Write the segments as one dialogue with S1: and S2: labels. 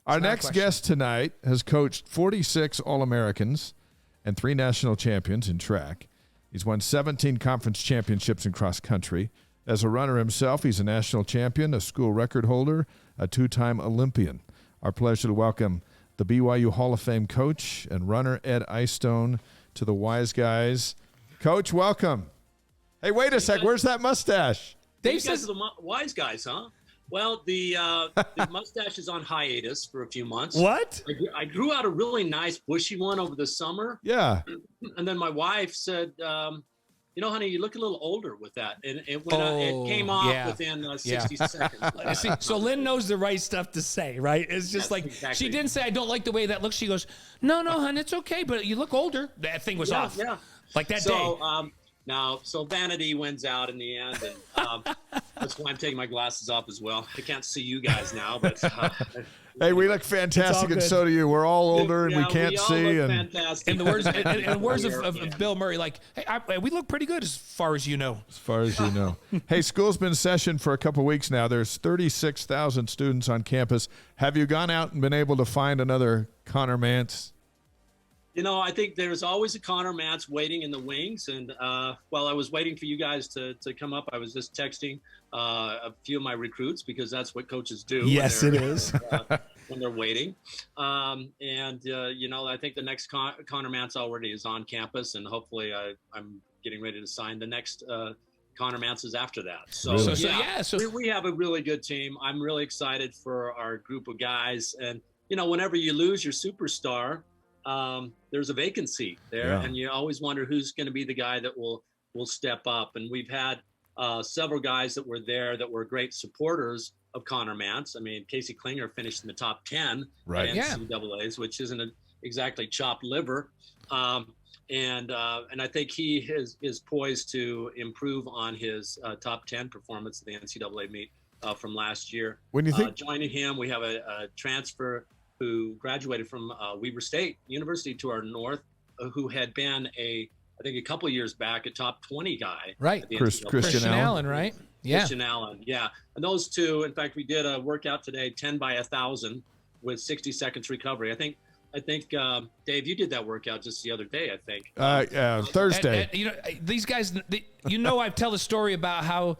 S1: Our next guest tonight has coached 46 All-Americans and 3 national champions in track. He's won 17 conference championships in cross country. As a runner himself, he's a national champion, a school record holder, a 2-time Olympian. Our pleasure to welcome the BYU Hall of Fame coach and runner Ed Eyestone to the Wise Guys. Coach, welcome. Hey, wait a sec. Where's that mustache?
S2: Dave says the Wise Guys, huh? Well, the mustache is on hiatus for a few months.
S3: What?
S2: I grew out a really nice bushy one over the summer.
S1: Yeah.
S2: And then my wife said, honey, you look a little older with that. And it came off within 60 seconds.
S3: See, so Lynn knows the right stuff to say, right? It's just exactly. She didn't say, I don't like the way that looks. She goes, no, hon, it's okay, but you look older. That thing was off.
S2: Yeah.
S3: Like that day.
S2: So vanity wins out in the end, and that's why I'm taking my glasses off as well. I can't see you guys now, but
S1: hey, we look fantastic, and so do you. We're all older, and we can't see.
S2: And fantastic.
S3: In the words of Bill Murray, like, hey, we look pretty good as far as you know.
S1: As far as you know. Hey, school's been in session for a couple weeks now. There's 36,000 students on campus. Have you gone out and been able to find another Connor Mantz?
S2: I think there's always a Connor Mantz waiting in the wings. And while I was waiting for you guys to come up, I was just texting a few of my recruits because that's what coaches do.
S3: Yes, it is.
S2: When they're waiting. I think the next Connor Mantz already is on campus, and hopefully I'm getting ready to sign the next Connor Mantz is after that. So,
S1: really?
S2: We have a really good team. I'm really excited for our group of guys. And, whenever you lose your superstar, there's a vacancy there, and you always wonder who's going to be the guy that will step up. And we've had several guys that were there that were great supporters of Connor Mantz. I mean, Casey Klinger finished in the top 10 at NCAAs, which isn't exactly chopped liver. And I think he is poised to improve on his top 10 performance at the NCAA meet from last year.
S1: When you think
S2: joining him, we have a transfer who graduated from Weber State University to our north, who had been I think a couple of years back, a top 20 guy.
S3: Right.
S1: Christian Allen,
S3: right? Yeah.
S2: Christian Allen, yeah. And those two, in fact, we did a workout today, 10 by 1,000 with 60 seconds recovery. I think, Dave, you did that workout just the other day, I think.
S1: Thursday.
S3: These guys, I tell the story about how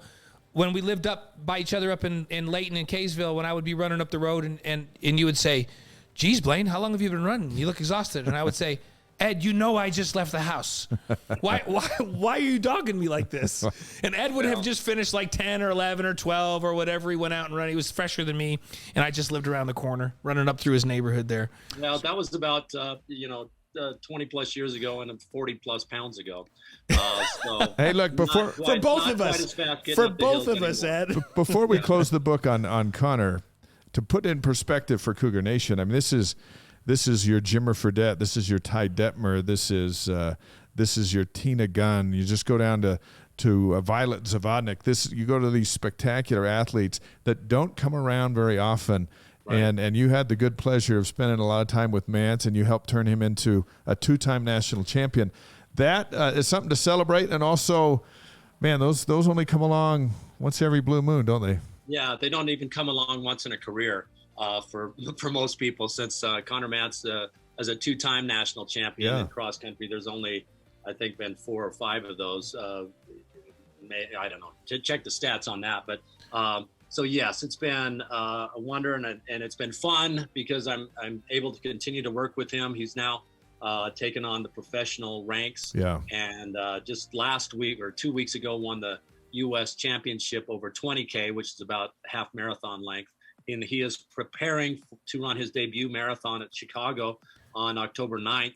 S3: when we lived up by each other up in Layton and Kaysville, when I would be running up the road and you would say, geez, Blaine, how long have you been running? You look exhausted. And I would say, Ed, I just left the house. Why are you dogging me like this? And Ed would have just finished like 10 or 11 or 12 or whatever. He went out and ran. He was fresher than me. And I just lived around the corner, running up through his neighborhood there.
S2: Well, that was about, 20 plus years ago and 40 plus pounds ago.
S1: Hey, look,
S3: for both of us, Ed.
S1: Before we close the book on Connor, to put in perspective for Cougar Nation, I mean, this is your Jimmer Fredette, this is your Ty Detmer, this is your Tina Gunn. You just go down to Violet Zavodnik. You go to these spectacular athletes that don't come around very often. Right. And you had the good pleasure of spending a lot of time with Mantz, and you helped turn him into a 2-time national champion. That is something to celebrate. And also, man, those only come along once every blue moon, don't they?
S2: Yeah, they don't even come along once in a career for most people. Since Connor Mantz, as a 2-time national champion in cross country, there's only, I think, been 4 or 5 of those. I don't know. Check the stats on that, but. So yes, it's been a wonder, and it's been fun because I'm able to continue to work with him. He's now taken on the professional ranks.
S1: Yeah. And
S2: just last week or 2 weeks ago, won the U.S. championship over 20K, which is about half marathon length. And he is preparing to run his debut marathon at Chicago on October 9th.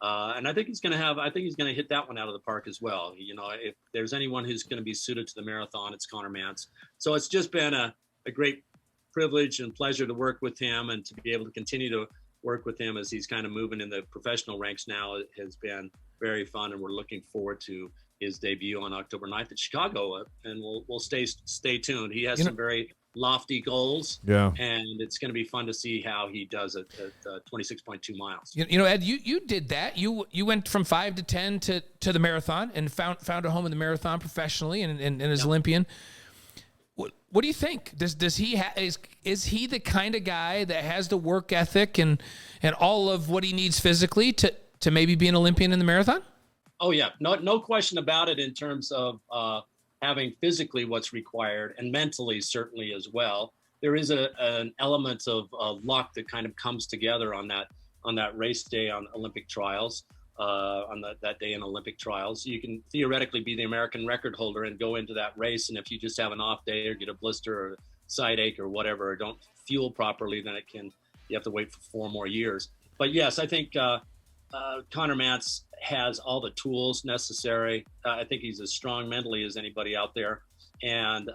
S2: And I think he's going to hit that one out of the park as well. If there's anyone who's going to be suited to the marathon, it's Connor Mantz. So it's just been a great privilege and pleasure to work with him, and to be able to continue to work with him as he's kind of moving in the professional ranks now. It has been very fun, and we're looking forward to his debut on October 9th at Chicago. And we'll stay tuned. He has some very lofty goals.
S1: Yeah.
S2: And it's going to be fun to see how he does it at 26.2 miles.
S3: Ed, you did that. You went from 5 to 10 to the marathon and found a home in the marathon professionally and as Olympian. What do you think? Does he is he the kind of guy that has the work ethic and all of what he needs physically to maybe be an Olympian in the marathon?
S2: Oh yeah, no question about it in terms of having physically what's required and mentally certainly as well. There is an element of luck that kind of comes together on that race day on Olympic trials. That day in Olympic trials, you can theoretically be the American record holder and go into that race. And if you just have an off day or get a blister or side ache or whatever, or don't fuel properly, then you have to wait for 4 more years. But yes, I think Connor Mantz has all the tools necessary. I think he's as strong mentally as anybody out there. And,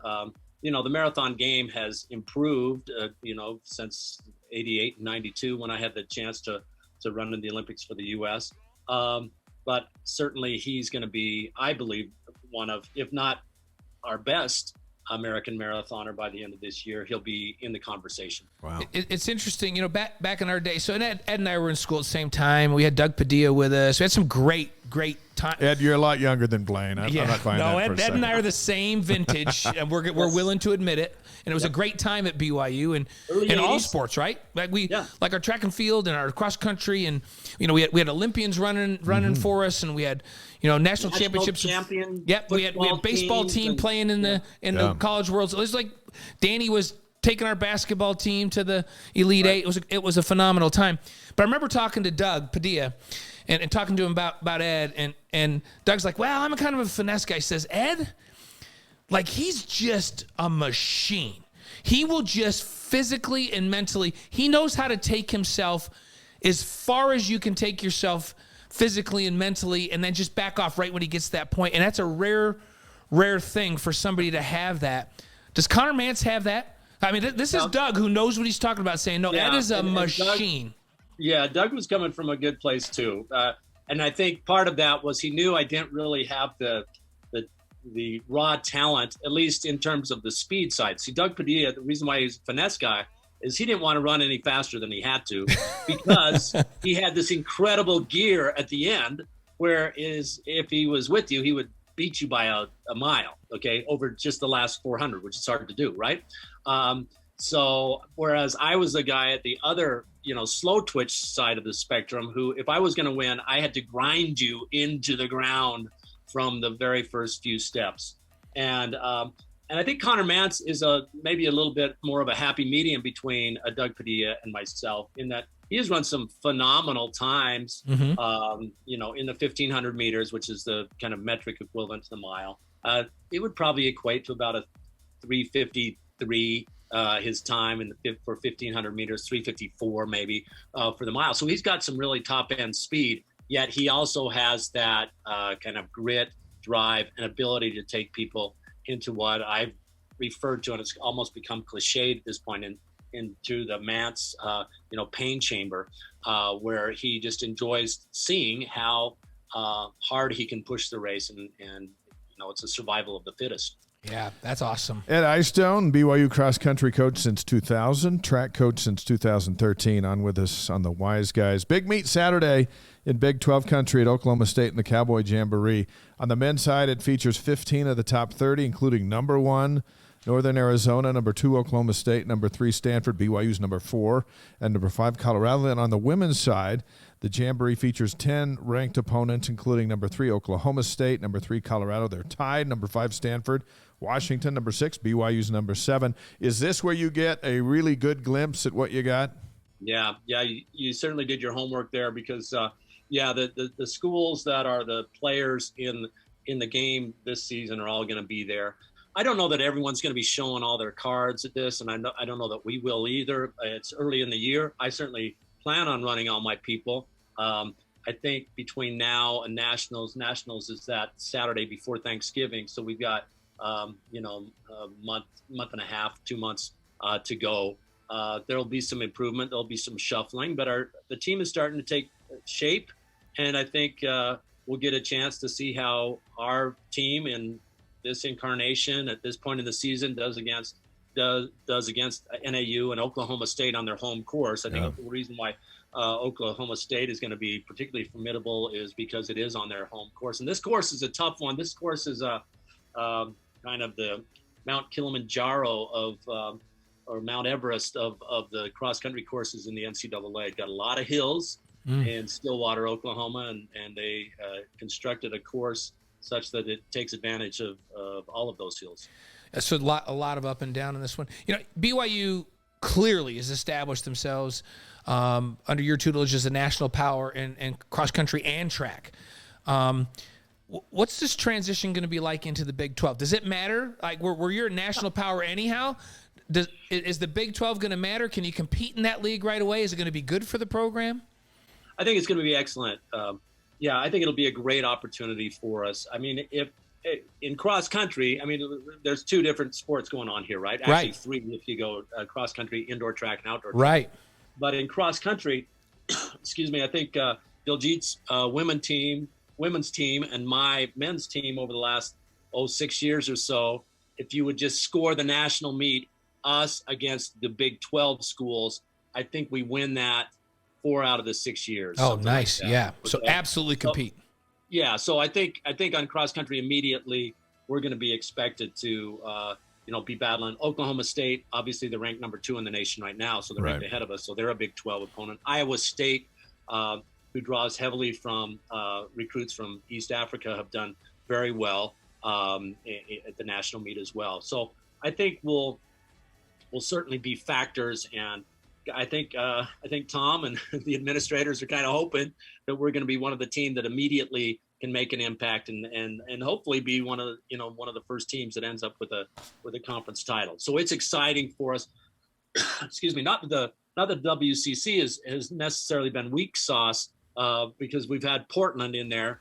S2: the marathon game has improved, since 88 and 92 when I had the chance to run in the Olympics for the U.S. But certainly he's going to be, I believe, one of, if not our best American marathoner by the end of this year. He'll be in the conversation.
S3: Wow. It's interesting, back in our day. So Ed and I were in school at the same time. We had Doug Padilla with us. We had some great time.
S1: Ed, you're a lot younger than Blaine. I'm not finding that for a second.
S3: Ed and I are the same vintage, and we're willing to admit it. And it was a great time at BYU and in all sports, right? Like our track and field and our cross country, and we had Olympians running for us, and we had national championships. Yep, we had baseball team playing in the college worlds. It was like Danny was taking our basketball team to the Elite Eight. It was a phenomenal time. But I remember talking to Doug Padilla and talking to him about Ed, and Doug's like, well, I'm a kind of a finesse guy. He says, Ed, like, he's just a machine. He will just physically and mentally, he knows how to take himself as far as you can take yourself physically and mentally, and then just back off right when he gets to that point. And that's a rare thing for somebody to have that. Does Connor Mantz have that? I mean, this is Doug, who knows what he's talking about, saying, no, Ed is a machine.
S2: Doug was coming from a good place too. And I think part of that was he knew I didn't really have the raw talent, at least in terms of the speed side. See, Doug Padilla, the reason why he's a finesse guy is he didn't want to run any faster than he had to because he had this incredible gear at the end where if he was with you, he would beat you by a mile, okay, over just the last 400, which is hard to do, right? So whereas I was the guy at the other, slow twitch side of the spectrum who, if I was going to win, I had to grind you into the ground from the very first few steps. And I think Connor Mantz is maybe a little bit more of a happy medium between Doug Padilla and myself in that he has run some phenomenal times, in the 1,500 meters, which is the kind of metric equivalent to the mile. It would probably equate to about a 3:53 his time for 1,500 meters, 3:54 maybe for the mile. So he's got some really top end speed, yet he also has that kind of grit, drive, and ability to take people into what I've referred to, and it's almost become cliched at this point, into the Mantz, pain chamber, where he just enjoys seeing how hard he can push the race, and it's a survival of the fittest.
S3: Yeah, that's awesome.
S1: Ed Eyestone, BYU Cross Country Coach since 2000, track coach since 2013, on with us on the Wise Guys. Big meet Saturday in Big 12 country at Oklahoma State in the Cowboy Jamboree. On the men's side, it features 15 of the top 30, including number 1, Northern Arizona, number 2, Oklahoma State, number 3, Stanford, BYU's number 4, and number 5, Colorado. And on the women's side, the Jamboree features 10 ranked opponents, including number 3, Oklahoma State, number 3, Colorado. They're tied. Number 5, Stanford. Washington, number 6, BYU's number 7. Is this where you get a really good glimpse at what you got?
S2: Yeah, you certainly did your homework there because, the schools that are the players in the game this season are all going to be there. I don't know that everyone's going to be showing all their cards at this, and I don't know that we will either. It's early in the year. I certainly plan on running all my people. I think between now and Nationals is that Saturday before Thanksgiving, so we've got a month and a half, 2 months to go. There'll be some improvement. There'll be some shuffling, but the team is starting to take shape, and I think we'll get a chance to see how our team in this incarnation at this point in the season does against NAU and Oklahoma State on their home course. I think the reason why Oklahoma State is going to be particularly formidable is because it is on their home course, and this course is a tough one. This course is kind of the Mount Kilimanjaro or Mount Everest of the cross country courses in the NCAA. Got a lot of hills in Stillwater, Oklahoma, and they constructed a course such that it takes advantage of all of those hills.
S3: So a lot of up and down in this one. BYU clearly has established themselves under your tutelage as a national power in cross country and track. What's this transition going to be like into the Big 12? Does it matter? Like, were you a national power anyhow? Is the Big 12 going to matter? Can you compete in that league right away? Is it going to be good for the program?
S2: I think it's going to be excellent. I think it'll be a great opportunity for us. I mean, if in cross country, I mean, there's two different sports going on here, right? Actually, three if you go cross country, indoor track, and outdoor track.
S3: Right.
S2: But in cross country, excuse me, I think Diljit's women's team and my men's team over the last 6 years or so, if you would just score the national meet, us against the Big 12 schools, I think we win that 4 out of the 6 years.
S3: Oh, nice.
S2: Like
S3: yeah. So absolutely compete.
S2: So I think on cross country immediately we're going to be expected to be battling Oklahoma State. Obviously they're ranked number 2 in the nation right now, so they're ranked ahead of us. So they're a Big 12 opponent. Iowa State, who draws heavily from recruits from East Africa, have done very well at the national meet as well. So I think we'll certainly be factors, and I think Tom and the administrators are kind of hoping that we're going to be one of the team that immediately can make an impact and hopefully be one of the first teams that ends up with a conference title. So it's exciting for us. Excuse me, not that WCC has necessarily been weak sauce because we've had Portland in there,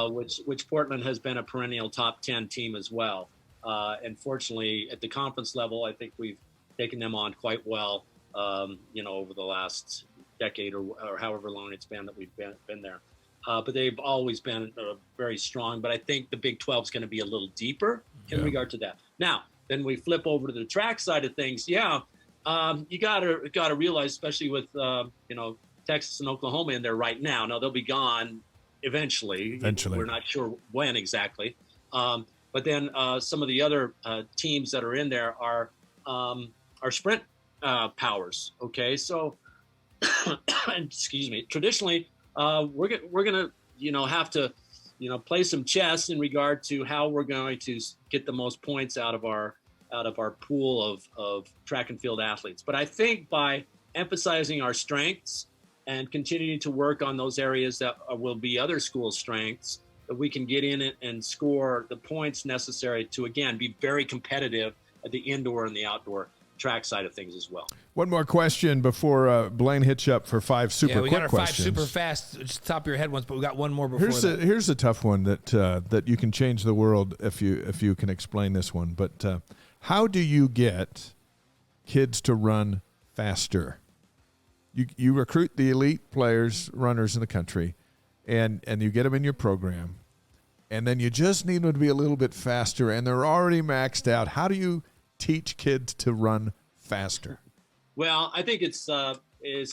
S2: which Portland has been a perennial top 10 team as well. And fortunately, at the conference level, I think we've taken them on quite well. Over the last decade or however long it's been that we've been there. But they've always been very strong. But I think the Big 12 is going to be a little deeper in regard to that. Now, then we flip over to the track side of things. You gotta realize, especially with Texas and Oklahoma in there right now. Now they'll be gone eventually. We're not sure when exactly. But then some of the other teams that are in there are sprint powers. Okay, so excuse me. Traditionally, we're gonna have to play some chess in regard to how we're going to get the most points out of our pool of track and field athletes. But I think by emphasizing our strengths and continuing to work on those areas that will be other schools' strengths, that we can get in it and score the points necessary to again be very competitive at the indoor and the outdoor track side of things as well.
S1: One more question before Blaine hits you up for 5 super quick questions.
S3: We got our 5 super fast, just top of your head ones, but we got one more before that.
S1: Here's a tough one that you can change the world if you can explain this one. But how do you get kids to run faster? You recruit the elite players, runners in the country, and you get them in your program, and then you just need them to be a little bit faster, and they're already maxed out. How do you teach kids to run faster?
S2: Well, I think it's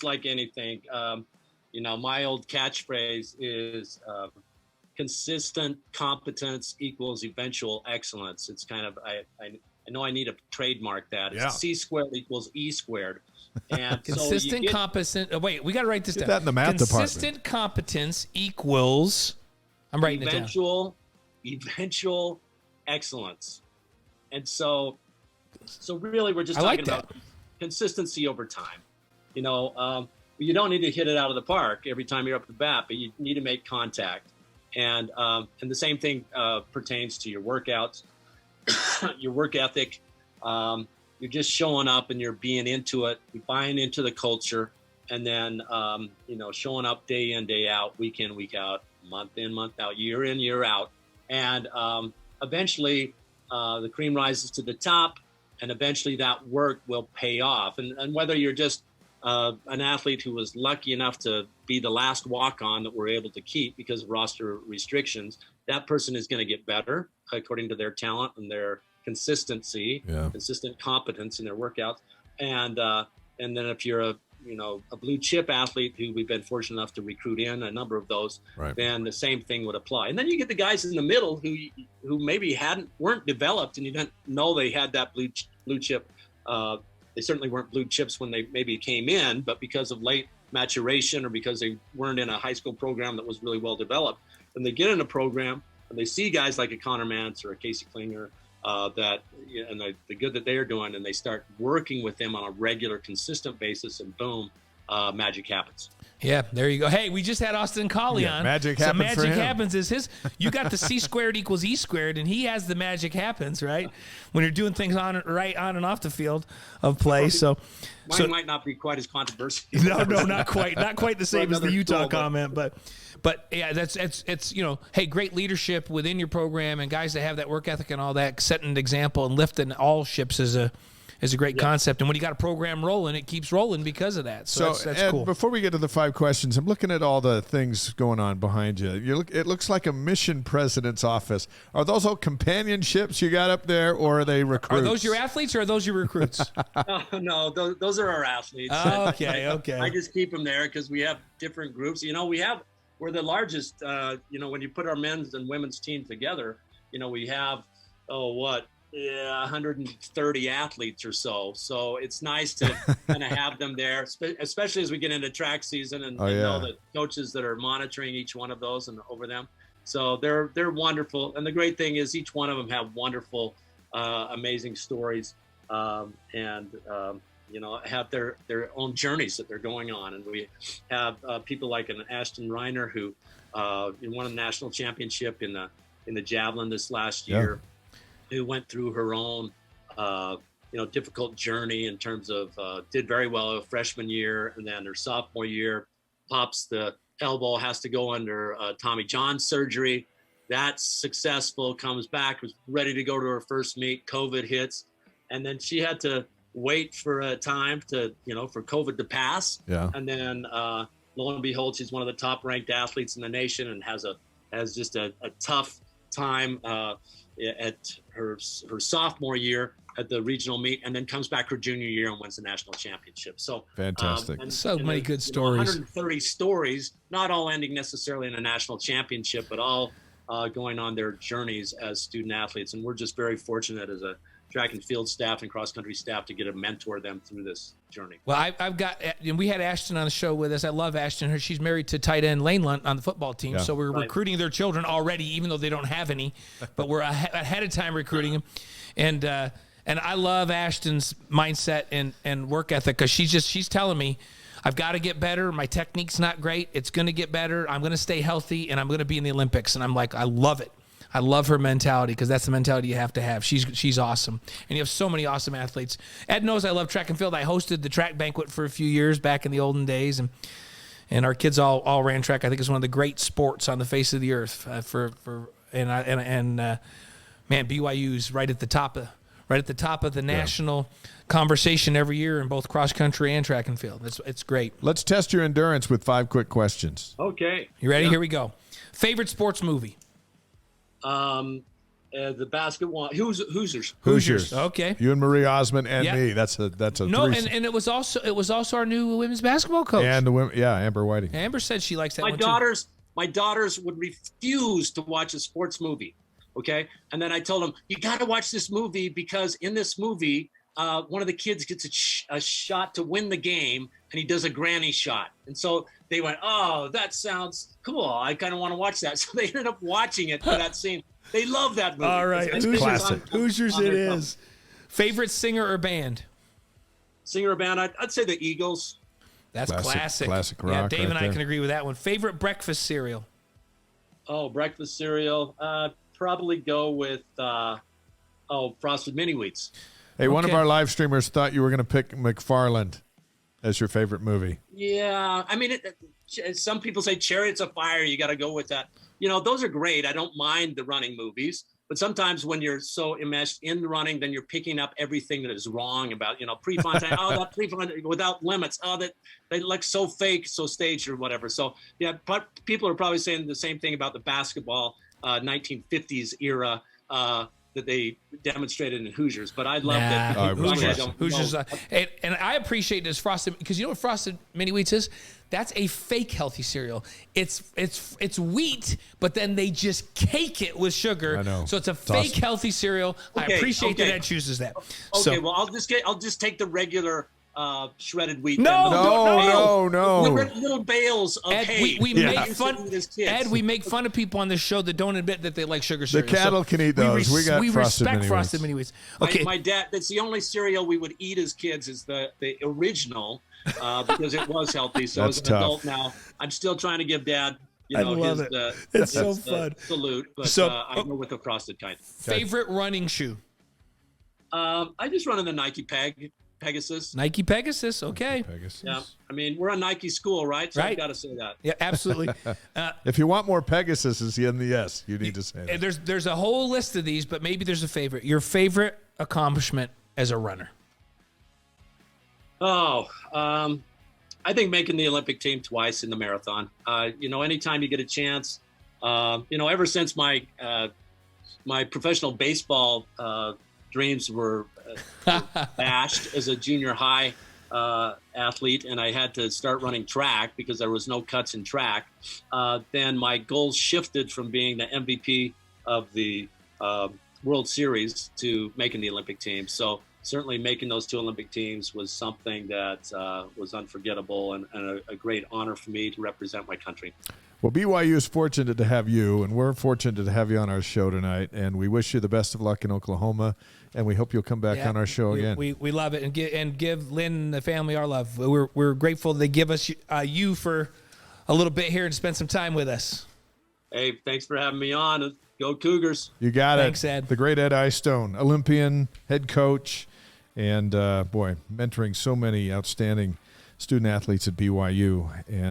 S2: like anything. My old catchphrase is consistent competence equals eventual excellence. It's kind of I know I need to trademark that. It's C squared equals E squared. And
S3: consistent competence. Wait, we got to write this down.
S1: That in the math department.
S3: Consistent competence equals. I'm writing it down.
S2: Eventual excellence. And so really, we're just talking about consistency over time. You don't need to hit it out of the park every time you're up at the bat, but you need to make contact. And the same thing pertains to your workouts, your work ethic. You're just showing up and you're being into it, you're buying into the culture, and then showing up day in, day out, week in, week out, month in, month out, year in, year out, and eventually the cream rises to the top. And eventually that work will pay off. And whether you're just an athlete who was lucky enough to be the last walk-on that we're able to keep because of roster restrictions, that person is going to get better according to their talent and their consistency, consistent competence in their workouts. And then if you're a blue chip athlete who we've been fortunate enough to recruit in a number of those,
S1: Right.
S2: then the same thing would apply. And then you get the guys in the middle who maybe weren't developed, and you didn't know they had that blue chip. They certainly weren't blue chips when they maybe came in, but because of late maturation or because they weren't in a high school program that was really well developed, when they get in a program and they see guys like a Connor Mantz or a Casey Klinger, and the good that they're doing, and they start working with them on a regular, consistent basis, and boom, magic happens.
S3: Yeah, there you go. Hey, we just had Austin Collie on.
S1: Magic
S3: so
S1: happens
S3: magic
S1: for him.
S3: happens is his. You got the C squared equals E squared, and he has the magic happens, right? When you're doing things on and off the field of play. So
S2: Mine might not be quite as controversial.
S3: No, not quite the same as the Utah comment, but yeah, it's hey, great leadership within your program and guys that have that work ethic and all that, setting an example and lifting all ships is a great concept. And when you got a program rolling, it keeps rolling because of that. So that's
S1: Ed,
S3: cool.
S1: Before we get to the 5 questions, I'm looking at all the things going on behind you. It looks like a mission president's office. Are those all companionships you got up there, or are they recruits?
S3: Are those your athletes or are those your recruits?
S2: No, those are our athletes.
S3: Oh, okay.
S2: I just keep them there because we have different groups. We're the largest, when you put our men's and women's team together, we have, 130 athletes or so. So it's nice to kind of have them there, especially as we get into track season and know the coaches that are monitoring each one of those and over them. So they're wonderful. And the great thing is each one of them have wonderful, amazing stories, and have their own journeys that they're going on. And we have people like an Ashton Reiner who won a national championship in the javelin this last year, who went through her own difficult journey in terms of did very well her freshman year, and then her sophomore year pops the elbow, has to go under Tommy John surgery. That's successful, comes back, was ready to go to her first meet. COVID hits, and then she had to wait for a time to, for COVID to pass. Yeah. And then lo and behold, she's one of the top ranked athletes in the nation and has just a tough time at her sophomore year at the regional meet, and then comes back her junior year and wins the national championship. So
S1: fantastic.
S3: So many good stories.
S2: 130 stories, not all ending necessarily in a national championship, but all going on their journeys as student athletes. And we're just very fortunate as a track and field staff and cross country staff to get to mentor them through this journey.
S3: Well, I've got, and we had Ashton on the show with us. I love Ashton. She's married to tight end Lane Lunt on the football team. So we're recruiting their children already, even though they don't have any, but we're ahead of time recruiting them. And I love Ashton's mindset and work ethic, because she's telling me, I've got to get better. My technique's not great. It's going to get better. I'm going to stay healthy, and I'm going to be in the Olympics. And I'm like, I love it. I love her mentality, because that's the mentality you have to have. She's awesome. And you have so many awesome athletes. Ed knows I love track and field. I hosted the track banquet for a few years back in the olden days, and our kids all ran track. I think it's one of the great sports on the face of the earth. Man, BYU's right at the top of the national conversation every year in both cross country and track and field. It's great.
S1: Let's test your endurance with 5 quick questions.
S2: Okay.
S3: You ready? Yeah. Here we go. Favorite sports movie?
S2: The basketball Hoosiers.
S3: Okay.
S1: You and Marie Osmond and me. That's a
S3: no,
S1: threesome.
S3: and it was also our new women's basketball coach.
S1: And the women, Amber Whiting.
S3: Amber said she likes that
S2: my
S3: one
S2: daughters. Too. My daughters would refuse to watch a sports movie. Okay, and then I told them, you got to watch this movie, because in this movie, one of the kids gets a shot to win the game, and he does a granny shot. And so they went, oh, that sounds cool. I kind of want to watch that. So they ended up watching it for that scene. They love that movie.
S3: All right. Hoosiers it is. Favorite singer or band?
S2: Singer or band? I'd say the Eagles.
S3: That's classic.
S1: Classic rock.
S3: Yeah, Dave and I
S1: there.
S3: can agree with that one. Favorite breakfast cereal?
S2: Oh, breakfast cereal. Probably go with Frosted Mini Wheats.
S1: Hey, one of our live streamers thought you were going to pick McFarland as your favorite movie.
S2: Yeah, I mean, some people say Chariots of Fire. You got to go with that. Those are great. I don't mind the running movies, but sometimes when you're so enmeshed in the running, then you're picking up everything that is wrong about, Prefontaine. That Prefontaine Without Limits. Oh, that they look so fake, so staged, or whatever. So yeah, but people are probably saying the same thing about the basketball 1950s era. that they demonstrated in Hoosiers, but I loved
S3: Nah,
S2: it.
S3: Hoosiers, and I appreciate this frosted, because you know what frosted mini wheats is? That's a fake healthy cereal. It's wheat, but then they just cake it with sugar.
S1: I know.
S3: So it's a fake
S1: awesome.
S3: healthy cereal. I appreciate that Ed chooses that.
S2: Okay, well I'll just take the regular shredded wheat.
S1: No.
S2: Little bales of
S3: Ed,
S2: hay.
S3: we make fun. Ed, we make fun of people on this show that don't admit that they like sugar
S1: The
S3: cereal.
S1: cattle can eat those. We
S3: respect frosted mini wheats. Okay,
S2: My dad. That's the only cereal we would eat as kids is the original because it was healthy. So
S1: That's
S2: as an adult
S1: tough.
S2: now, I'm still trying to give Dad.
S3: I love
S2: his,
S3: it. It's so fun.
S2: Salute, but
S3: So-
S2: I go with the frosted kind.
S3: favorite running shoe?
S2: I just run in the Nike Pegasus.
S3: Nike Pegasus. Okay.
S1: Pegasus.
S2: Yeah, I mean we're a Nike school, right? So
S3: Right.
S2: I've got to say that.
S3: Yeah, absolutely.
S1: If you want more Pegasuses in the S, you need to say that.
S3: There's a whole list of these, but maybe there's a favorite. Your favorite accomplishment as a runner?
S2: Oh, I think making the Olympic team twice in the marathon. Anytime you get a chance, ever since my professional baseball dreams were bashed as a junior high athlete, and I had to start running track because there was no cuts in track. Then my goals shifted from being the MVP of the World Series to making the Olympic team. So certainly making those 2 Olympic teams was something that was unforgettable and a great honor for me to represent my country.
S1: Well, BYU is fortunate to have you, and we're fortunate to have you on our show tonight. And we wish you the best of luck in Oklahoma, and we hope you'll come back on our show again.
S3: We love it, and give Lynn and the family our love. We're grateful they give us you for a little bit here and spend some time with us.
S2: Hey, thanks for having me on. Go Cougars.
S1: You got
S3: Thanks,
S1: it.
S3: Ed.
S1: The great Ed Eyestone, Olympian, head coach, and, mentoring so many outstanding student athletes at BYU. And